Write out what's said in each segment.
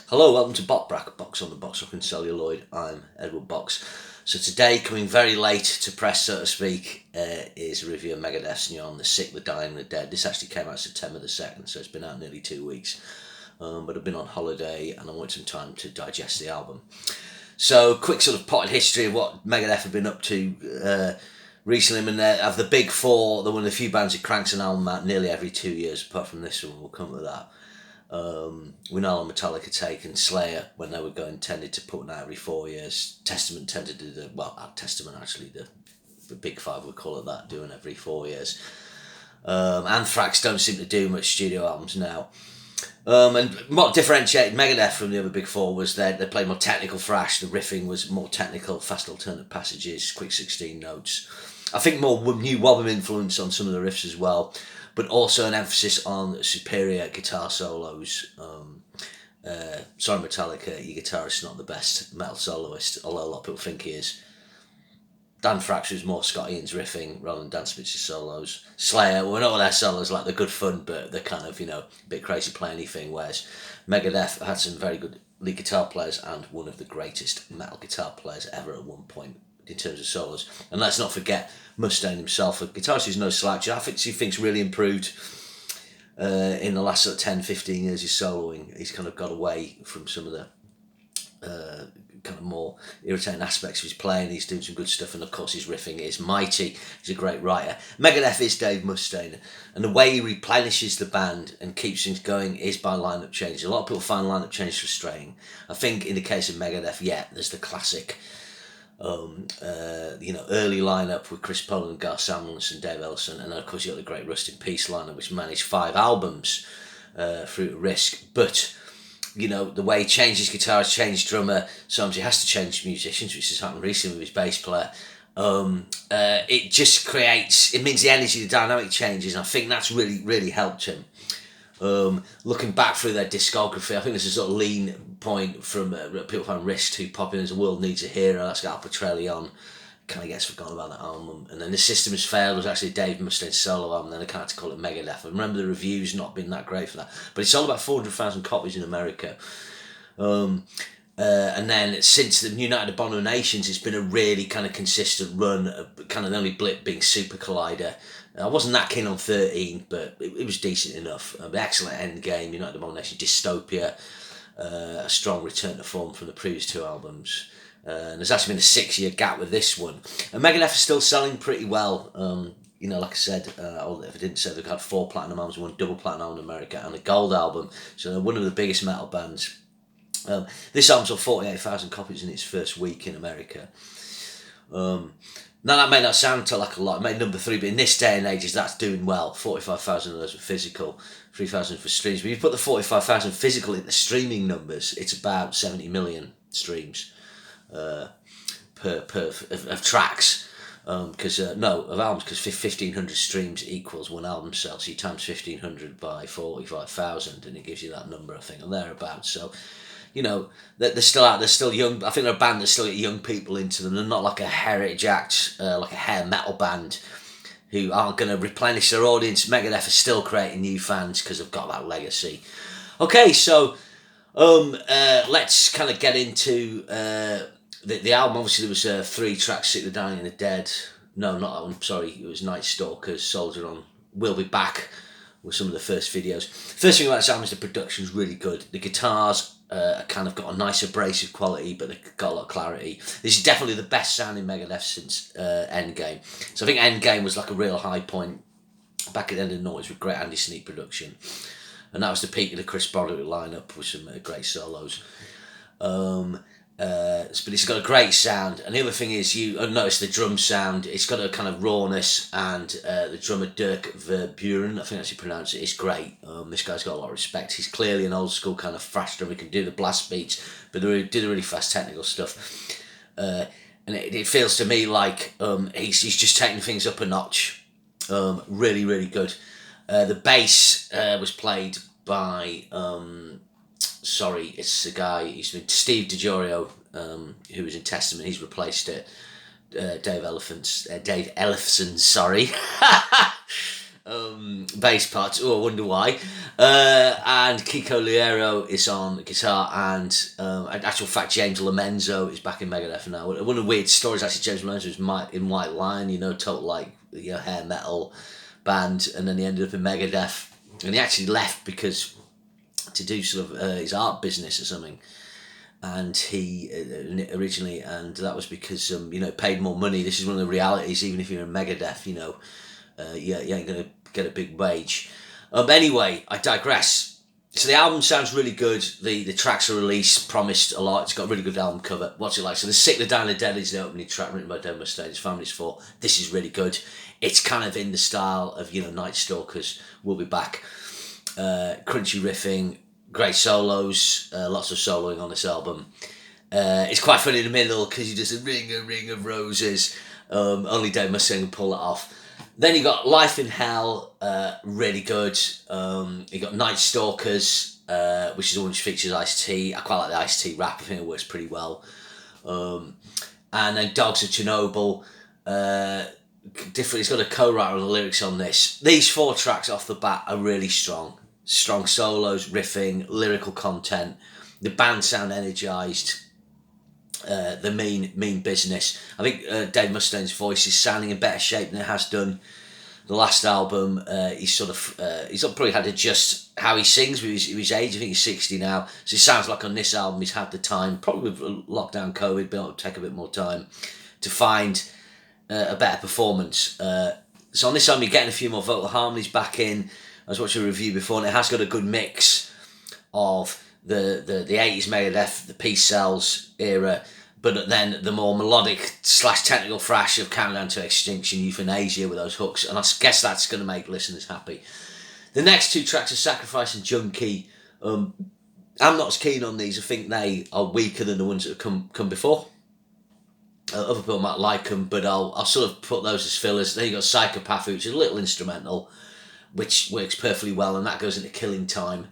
Hello, welcome to Box on the Box Up in Celluloid. I'm Edward Box. So today, coming very late to press, so to speak, is a review of Megadeth's new album, The Sick, The Dying, The Dead. This actually came out September the 2nd, so it's been out nearly 2 weeks. But I've been on holiday and I wanted some time to digest the album. So, quick sort of potted history of what Megadeth have been up to recently. I mean, of the big four, they're one of the few bands that cranks an album out nearly every 2 years, apart from this one. We'll come to that. We know Metallica take and Slayer, when they were going, tended to put one out every 4 years. Testament tended to do Testament actually, the big five, we call it that, doing every 4 years. Anthrax don't seem to do much studio albums now. And what differentiated Megadeth from the other big four was they played more technical thrash. The riffing was more technical, fast alternate passages, quick 16 notes. I think more new Wobble influence on some of the riffs as well, but also an emphasis on superior guitar solos. Sorry Metallica, your guitarist's not the best metal soloist, although a lot of people think he is. Dan Thrax was more Scott Ian's riffing rather than Dan Spitzer's solos. Slayer, well, not all their solos, like, they're good fun, but they're kind of, a bit crazy play anything, whereas Megadeth had some very good lead guitar players and one of the greatest metal guitar players ever at one point in terms of solos. And let's not forget Mustaine himself, a guitarist who's no slouch. I think he thinks really improved in the last sort of 10, 15 years he's soloing. He's kind of got away from some of the kind of more irritating aspects of his playing. He's doing some good stuff, and of course his riffing is mighty. He's a great writer. Megadeth is Dave Mustaine, and the way he replenishes the band and keeps things going is by lineup changes. A lot of people find lineup changes frustrating. I think in the case of Megadeth, there's the classic early lineup with Chris Poland, Gar Samuelson, Dave Ellison, and then of course you got the great Rust in Peace lineup, which managed 5 albums through Risk. But the way he changes guitars, changed drummer, sometimes he has to change musicians, which has happened recently with his bass player. It just creates, it means the energy, the dynamic changes, and I think that's really, really helped him. Looking back through their discography, I think there's a sort of lean point from people find Risk too popular as The World Needs a Hero. That's got Al Petrelli on. Kind of gets forgotten about that album. And then The System Has Failed was actually Dave Mustaine's solo album, then they kind of had to call it Megadeth. I remember the reviews not being that great for that. But it sold about 400,000 copies in America. And then since the United Abominations, it's been a really kind of consistent run, kind of the only blip being Super Collider. I wasn't that keen on 13, but it was decent enough. Excellent Endgame, United Abomination, Dystopia, a strong return to form from the previous 2 albums. And there's actually been a 6-year gap with this one. And Megadeth is still selling pretty well. Like I said, if I didn't say, they've had 4 platinum albums, 1 double platinum album in America, and a gold album. So they're one of the biggest metal bands. This album sold 48,000 copies in its first week in America. Now that may not sound like a lot, it made number 3, but in this day and age, that's doing well. 45,000 of those were physical, 3,000 for streams. But if you put the 45,000 physical into streaming numbers, it's about 70 million streams of tracks. Of albums, because 1,500 streams equals 1 album sale. So you times 1,500 by 45,000, and it gives you that number, I think, or thereabouts. So, they're still out. They're still young. I think they're a band that still get young people into them. They're not like a heritage act, like a hair metal band, who aren't going to replenish their audience. Megadeth is still creating new fans because they've got that legacy. Okay, so let's kind of get into the album. Obviously, there was 3 tracks: Sick, The Dying, and The Dead. No, not that one. Sorry, it was Night Stalkers, Soldier On. We'll Be Back with some of the first videos. First thing about this album is the production's really good. The guitars kind of got a nice abrasive quality, but they've got a lot of clarity. This is definitely the best sounding Megadeth since Endgame. So I think Endgame was like a real high point back at the end of the 90s with great Andy Sneap production. And that was the peak of the Chris Broderick lineup with some great solos. But it's got a great sound, and the other thing is you notice the drum sound. It's got a kind of rawness, and the drummer Dirk Verburen, I think that's how you pronounce it, is great. This guy's got a lot of respect. He's clearly an old school kind of thrash drummer. He can do the blast beats, but they do the really fast technical stuff. And it feels to me like he's just taking things up a notch. Really, really good. The bass was played by it's the guy, he's been Steve DiGiorio, who was in Testament. He's replaced it. Dave Ellison, sorry. bass parts. Oh, I wonder why. And Kiko Liero is on guitar, and in actual fact, James Lomenzo is back in Megadeth now. One of the weird stories, actually, James Lomenzo was in White Lion, total hair metal band, and then he ended up in Megadeth, and he actually left because to do sort of his art business or something. And he originally, and that was because paid more money. This is one of the realities. Even if you're in Megadeth, you ain't gonna get a big wage. Anyway, I digress. So the album sounds really good. The tracks are released, promised a lot. It's got a really good album cover. What's it like? So the Sick, the Dying, the Dead is the opening track written by Dave Mustaine's Family's For. This is really good. It's kind of in the style of Night Stalkers. We'll be back. Crunchy riffing. Great solos, lots of soloing on this album. It's quite funny in the middle because he does a ring of roses. Only Dave Mustaine can pull it off. Then you got Life in Hell, really good. You got Night Stalkers, which is the one which features Ice-T. I quite like the Ice-T rap. I think it works pretty well. And then Dogs of Chernobyl. Different. He's got a co-writer on the lyrics on this. These 4 tracks off the bat are really strong. Strong solos, riffing, lyrical content. The band sound energised. The mean business. I think Dave Mustaine's voice is sounding in better shape than it has done the last album. He's probably had to adjust how he sings with his age. I think he's 60 now. So it sounds like on this album he's had the time, probably with lockdown COVID, been able to take a bit more time to find a better performance. So on this album you're getting a few more vocal harmonies back in. I was watching a review before, and it has got a good mix of the 80s Megadeth, the Peace Cells era, but then the more melodic / technical thrash of Countdown to Extinction, Euthanasia with those hooks, and I guess that's going to make listeners happy. The next 2 tracks are Sacrifice and Junkie. I'm not as keen on these. I think they are weaker than the ones that have come before. Other people might like them, but I'll sort of put those as fillers. Then you got Psychopath, which is a little instrumental, which works perfectly well, and that goes into Killing Time.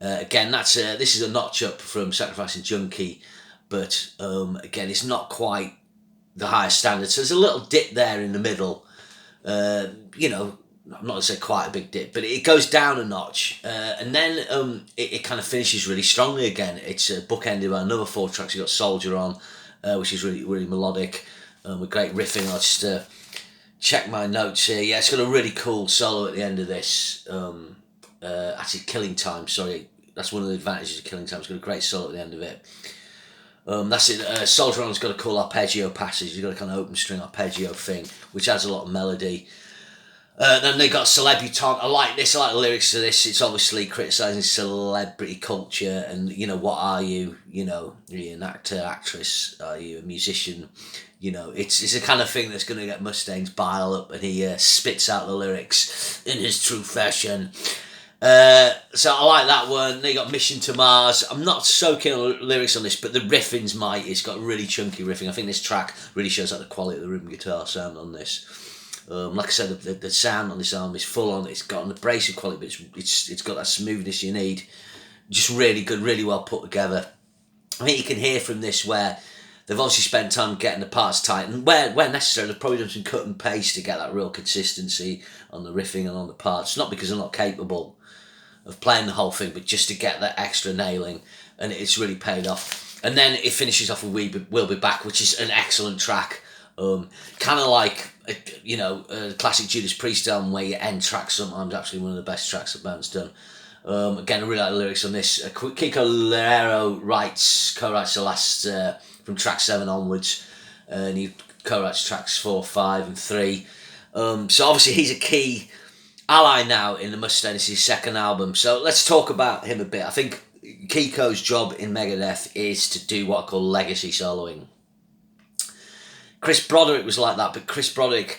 Again, this is a notch up from Sacrifice and Junkie, but again, it's not quite the highest standard. So there's a little dip there in the middle. I'm not going to say quite a big dip, but it goes down a notch, and then it kind of finishes really strongly again. It's bookended by another 4 tracks. You've got Soldier on, which is really, really melodic, with great riffing. I'll just check my notes here. Yeah, it's got a really cool solo at the end of this. Actually, Killing Time, sorry. That's one of the advantages of Killing Time. It's got a great solo at the end of it. That's it. Soldier On's got a cool arpeggio passage. You've got a kind of open string arpeggio thing, which adds a lot of melody. Then they got Celebutante. I like this. I like the lyrics to this. It's obviously criticising celebrity culture and, what are you? Are you an actor, actress? Are you a musician? It's the kind of thing that's going to get Mustaine's bile up, and he spits out the lyrics in his true fashion. So I like that one. They got Mission to Mars. I'm not so keen on the lyrics on this, but the riffing's mighty. It's got really chunky riffing. I think this track really shows the quality of the rhythm guitar sound on this. Like I said, the sound on this album is full on. It's got an abrasive quality, but it's got that smoothness you need. Just really good, really well put together. I think you can hear from this where they've obviously spent time getting the parts tight, and where necessary, they've probably done some cut and paste to get that real consistency on the riffing and on the parts. Not because they're not capable of playing the whole thing, but just to get that extra nailing, and it's really paid off. And then it finishes off with We'll Be Back, which is an excellent track. Kind of like a classic Judas Priest album where you end tracks sometimes. Actually, one of the best tracks the band's done. Again, I really like the lyrics on this. Kiko Loureiro co-writes the last from track 7 onwards, and he co-writes tracks 4, 5, and 3. So obviously he's a key ally now in the Mustaine. It's his 2nd album. So let's talk about him a bit. I think Kiko's job in Megadeth is to do what I call legacy soloing. Chris Broderick was like that, but Chris Broderick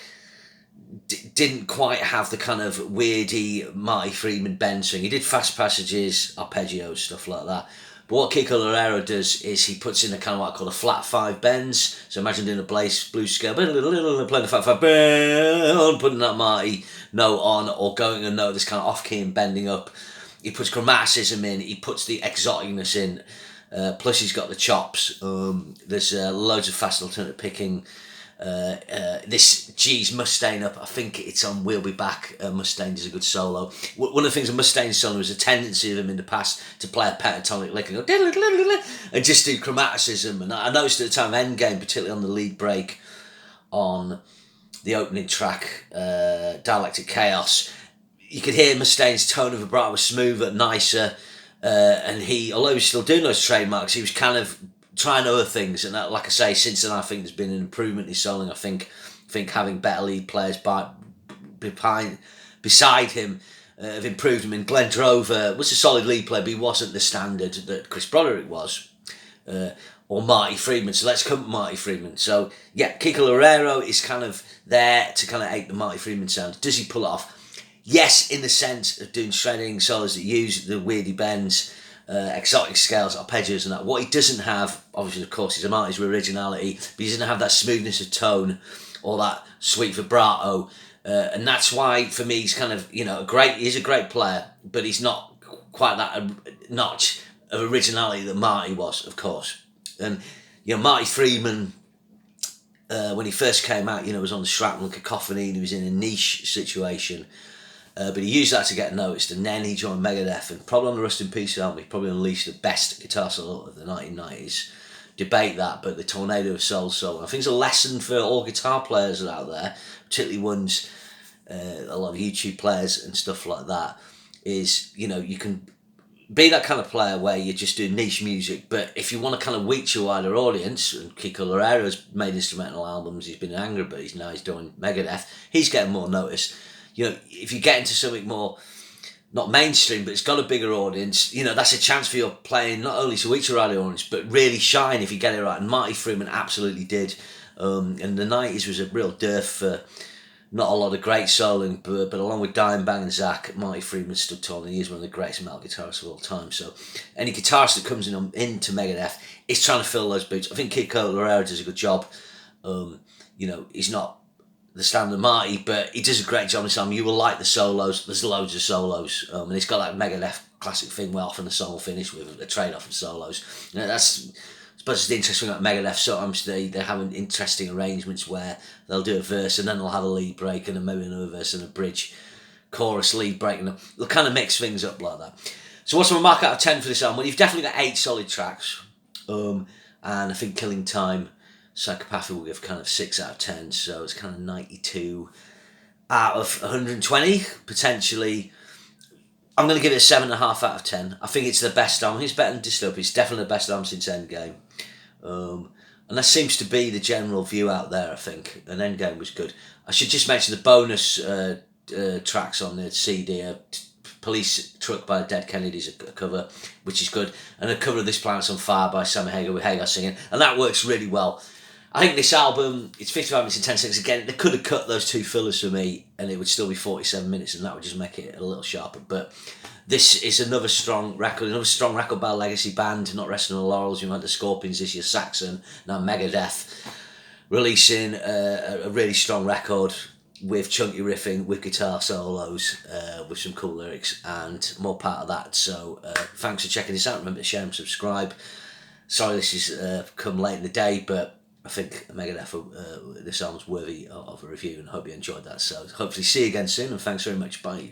didn't quite have the kind of weirdy Marty Friedman bend swing. He did fast passages, arpeggios, stuff like that. But what Kiko Loureiro does is he puts in a kind of what I call a flat 5 bends. So imagine doing a blues scale, playing the flat 5, putting that Marty note on, or going a note that's kind of off key and bending up. He puts chromaticism in. He puts the exoticness in. Plus he's got the chops. There's loads of fast alternate picking. This G's Mustaine up, I think it's on We'll Be Back. Mustaine is a good solo. One of the things with Mustaine's solo was a tendency of him in the past to play a pentatonic lick and go diddle-diddle-diddle and just do chromaticism. And I noticed at the time Endgame, particularly on the lead break on the opening track, Dialectic Chaos, you could hear Mustaine's tone of vibrato was smoother, nicer, and he, although he was still doing those trademarks, he was kind of trying other things. And like I say, since then I think there's been an improvement in his soloing. I think having better lead players beside him have improved him. And Glenn Drover was a solid lead player, but he wasn't the standard that Chris Broderick was. Or Marty Friedman. So let's come to Marty Friedman. So yeah, Kiko Loureiro is kind of there to kind of ape the Marty Friedman sound. Does he pull it off? Yes, in the sense of doing shredding solos that use the weirdy bends, exotic scales, arpeggios and that. What he doesn't have, obviously, of course, is a Marty's originality, but he doesn't have that smoothness of tone or that sweet vibrato. And that's why, for me, he's kind of, he's a great player, but he's not quite that notch of originality that Marty was, of course. And, Marty Friedman, when he first came out, was on the Shrapnel Cacophony and he was in a niche situation. But he used that to get noticed, and then he joined Megadeth, and probably on the Rust in Peace album, he probably unleashed the best guitar solo of the 1990s. Debate that, but the Tornado of Soul solo, I think it's a lesson for all guitar players out there, particularly ones, a lot of YouTube players and stuff like that, is, you can be that kind of player where you're just doing niche music, but if you want to kind of reach a wider audience, and Kiko Loureiro's made instrumental albums, he's been in Anger, but he's doing Megadeth, he's getting more notice. If you get into something more, not mainstream, but it's got a bigger audience, that's a chance for your playing not only to reach a wider audience, but really shine if you get it right. And Marty Friedman absolutely did. And the 90s was a real dearth for not a lot of great soloing, but along with Dimebag and Zach, Marty Friedman stood tall, and he is one of the greatest metal guitarists of all time. So any guitarist that comes into Megadeth is trying to fill those boots. I think Kiko Loureiro does a good job. He's not the standard Marty, but he does a great job in this album. You will like the solos. There's loads of solos, and it's got that Megadeth classic thing where often the song will finish with a trade-off of solos. That's, I suppose, it's the interesting thing about Megadeth. Sometimes they have interesting arrangements where they'll do a verse and then they'll have a lead break and then maybe another verse and a bridge, chorus, lead break, and they'll kind of mix things up like that. So what's my mark out of 10 for this album? Well, you've definitely got 8 solid tracks, and I think Killing Time, Psychopathy will give kind of 6 out of 10, so it's kind of 92 out of 120, potentially. I'm going to give it a 7.5 out of 10. I think it's the best album. It's better than Dystopia. It's definitely the best album since Endgame. And that seems to be the general view out there, I think. And Endgame was good. I should just mention the bonus tracks on the CD. Police Truck by Dead Kennedys, a cover, which is good. And a cover of This Planet's on Fire by Sammy Hagar with Hagar singing. And that works really well. I think this album, it's 55 minutes and 10 seconds. Again, they could have cut those 2 fillers for me and it would still be 47 minutes and that would just make it a little sharper. But this is another strong record by a legacy band, not resting on the laurels. You had the Scorpions this year, Saxon, now Megadeth, releasing a really strong record with chunky riffing, with guitar solos, with some cool lyrics and more part of that. So thanks for checking this out. Remember to share and subscribe. Sorry this has come late in the day, but I think Megadeth, this album's worthy of a review and I hope you enjoyed that. So hopefully see you again soon and thanks very much. Bye.